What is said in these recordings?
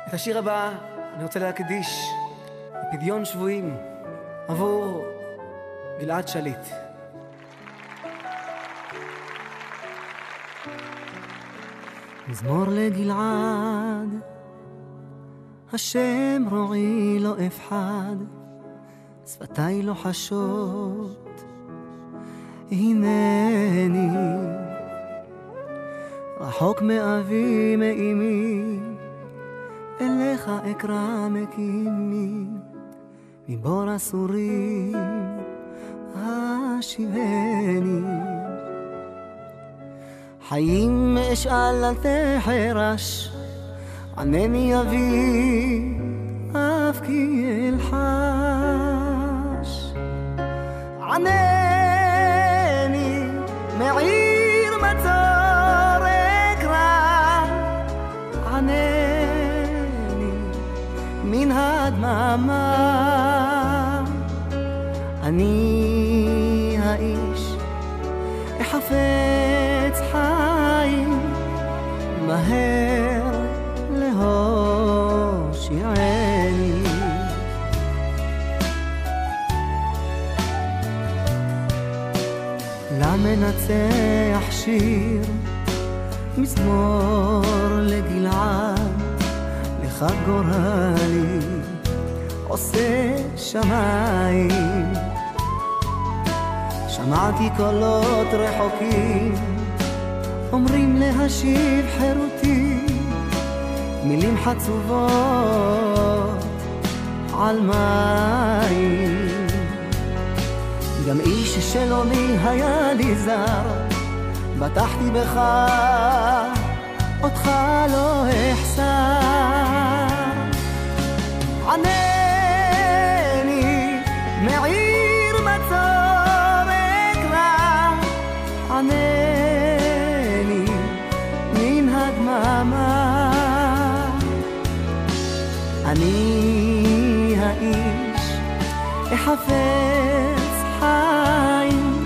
את השיר הבא אני רוצה להקדיש לפדיון שבויים עבור גלעד שליט. מזמור לגלעד, השם רועי לא אפחד, שפתי לא חשות, הנני רחוק מאבי מאמי, אליך אקרא מקימי, מבור אסורים השיבני. חיים אשאל אל תחרש, ענני אבי אף כי אלחש. ענני מעיר מצור אקרא, ענני מן הדממה. אני האיש החפץ חיים, מהר להושיעני. למנצח שיר, מזמור לגלעד, לך גורלי עושה שמיים. שמעתי קולות רחוקים אומרים להשיב חירותי, מילים חצובות על מים. גם איש שלומי היה לי זר, בטחתי בך אותך לא אחסר. ענני מעיר מצור אקרא, ענני מן הדממה. אני האיש החפץ חיים,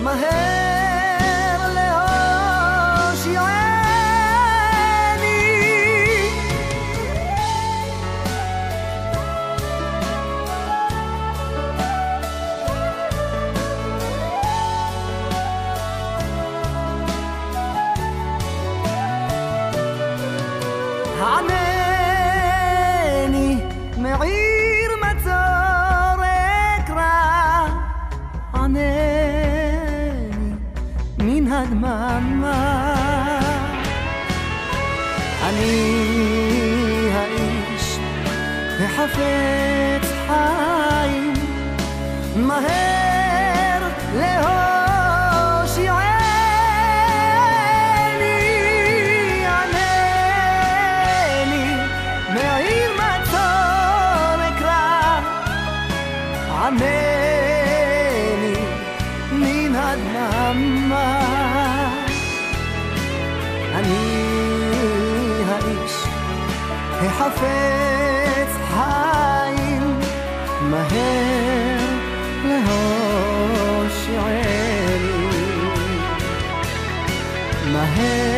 מהר להושיעני. ענני מעיר מצור אקרא, ענני מן הדממה. אני האיש החפץ חיים, מהר להושיעני. ענני מעיר מצור אקרא, ענני מן הדממה. אני האיש החפץ חיים, מהר להושיעני, מהר